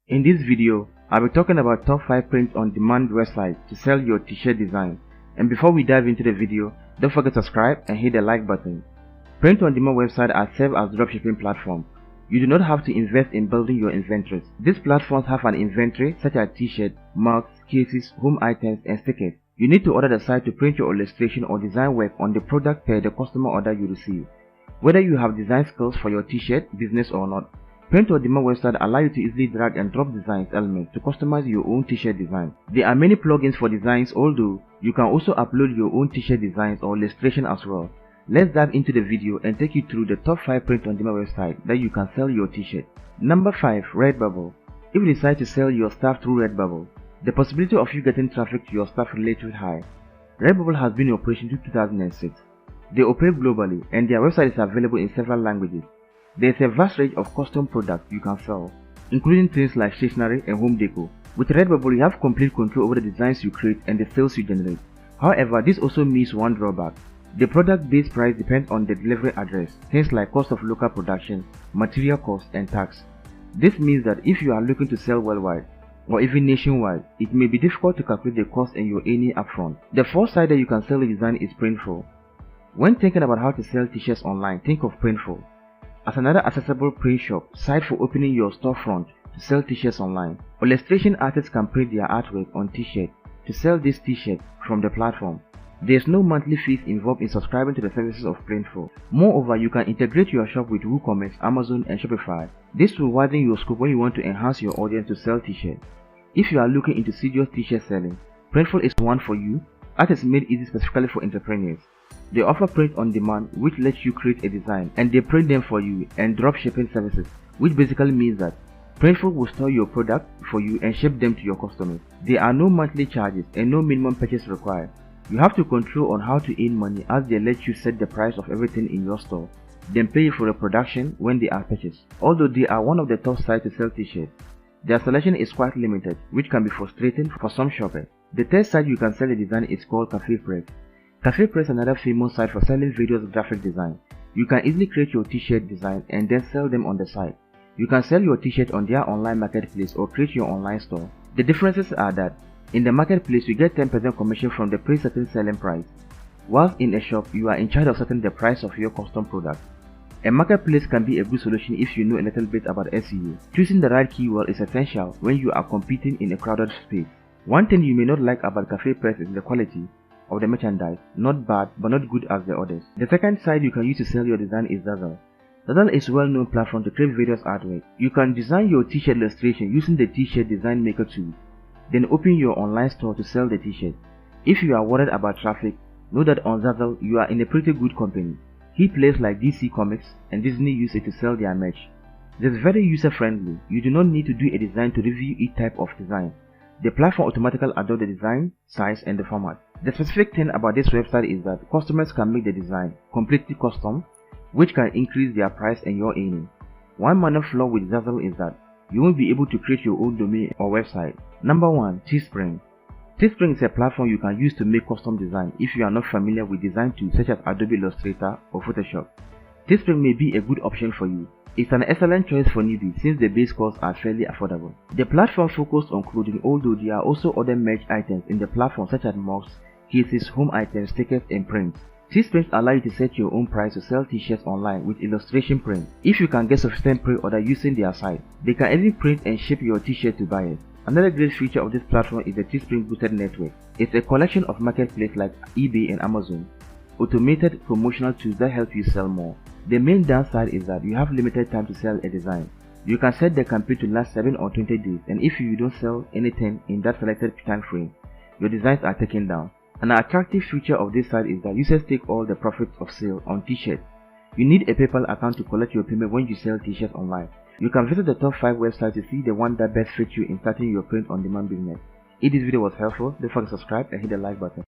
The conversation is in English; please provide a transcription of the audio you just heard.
In this video, I'll be talking about top 5 print-on-demand websites to sell your t-shirt design. And before we dive into the video, don't forget to subscribe and hit the like button. Print-on-demand websites are served as dropshipping platforms. You do not have to invest in building your inventories. These platforms have an inventory such as t-shirts, mugs, cases, home items, and stickers. You need to order the site to print your illustration or design work on the product per the customer order you receive. Whether you have design skills for your t-shirt business or not, print-on-demand websites allow you to easily drag and drop designs elements to customize your own t-shirt design. There are many plugins for designs, although you can also upload your own t-shirt designs or illustration as well. Let's dive into the video and take you through the top 5 print-on-demand websites that you can sell your t-shirt. Number 5. Redbubble. If you decide to sell your stuff through Redbubble, the possibility of you getting traffic to your stuff is relatively high. Redbubble has been in operation since 2006. They operate globally and their website is available in several languages. There is a vast range of custom products you can sell, including things like stationery and home decor. With Redbubble, you have complete control over the designs you create and the sales you generate. However, this also means one drawback. The product-based price depends on the delivery address, things like cost of local production, material cost, and tax. This means that if you are looking to sell worldwide, or even nationwide, it may be difficult to calculate the cost and your earning upfront. The fourth site that you can sell the design is Printful. When thinking about how to sell t-shirts online, think of Printful as another accessible print shop site for opening your storefront to sell t-shirts online. Illustration artists can print their artwork on t-shirts to sell this t-shirt from the platform. There is no monthly fees involved in subscribing to the services of Printful. Moreover, you can integrate your shop with WooCommerce, Amazon, and Shopify. This will widen your scope when you want to enhance your audience to sell t-shirts. If you are looking into serious t-shirt selling, Printful is one for you, as it's made easy specifically for entrepreneurs. They offer print on demand, which lets you create a design and they print them for you, and drop shipping services, which basically means that Printful will store your product for you and ship them to your customers. There are no monthly charges and no minimum purchase required. You have to control on how to earn money, as they let you set the price of everything in your store, then pay for the production when they are purchased. Although they are one of the top sites to sell t-shirts, their selection is quite limited, which can be frustrating for some shoppers. The third site you can sell a design is called Cafepress. Cafepress is another famous site for selling various graphic design. You can easily create your t-shirt design and then sell them on the site. You can sell your t-shirt on their online marketplace or create your online store. The differences are that in the marketplace you get 10% commission from the pre-certain selling price, whilst in a shop you are in charge of setting the price of your custom product. A marketplace can be a good solution if you know a little bit about SEO. Choosing the right keyword is essential when you are competing in a crowded space. One thing you may not like about Cafepress is the quality of the merchandise, not bad but not good as the others. The second site you can use to sell your design is Zazzle. Zazzle is a well-known platform to create various artwork. You can design your t-shirt illustration using the t-shirt design maker tool, then open your online store to sell the t-shirt. If you are worried about traffic, know that on Zazzle you are in a pretty good company. Key players like DC Comics and Disney use it to sell their merch. It is very user-friendly. You do not need to do a design to review each type of design. The platform automatically adopts the design, size, and the format. The specific thing about this website is that customers can make the design completely custom, which can increase their price and your earning. One minor flaw with Zazzle is that you won't be able to create your own domain or website. Number 1. Teespring. Teespring is a platform you can use to make custom design if you are not familiar with design tools such as Adobe Illustrator or Photoshop. Teespring may be a good option for you. It's an excellent choice for newbies since the base costs are fairly affordable. The platform focuses on clothing, although there are also other merch items in the platform such as mugs, cases, home items, stickers, and prints. Teespring allows you to set your own price to sell t-shirts online with illustration print. If you can get sufficient pre-order using their site, they can even print and ship your t-shirt to buyers. Another great feature of this platform is the Teespring Boosted Network. It's a collection of marketplaces like eBay and Amazon, automated promotional tools that help you sell more. The main downside is that you have limited time to sell a design. You can set the campaign to last 7 or 20 days, and if you don't sell anything in that selected time frame, your designs are taken down. An attractive feature of this site is that users take all the profits of sale on t-shirts. You need a PayPal account to collect your payment when you sell t-shirts online. You can visit the top 5 websites to see the one that best fits you in starting your print-on-demand business. If this video was helpful, don't forget to subscribe and hit the like button.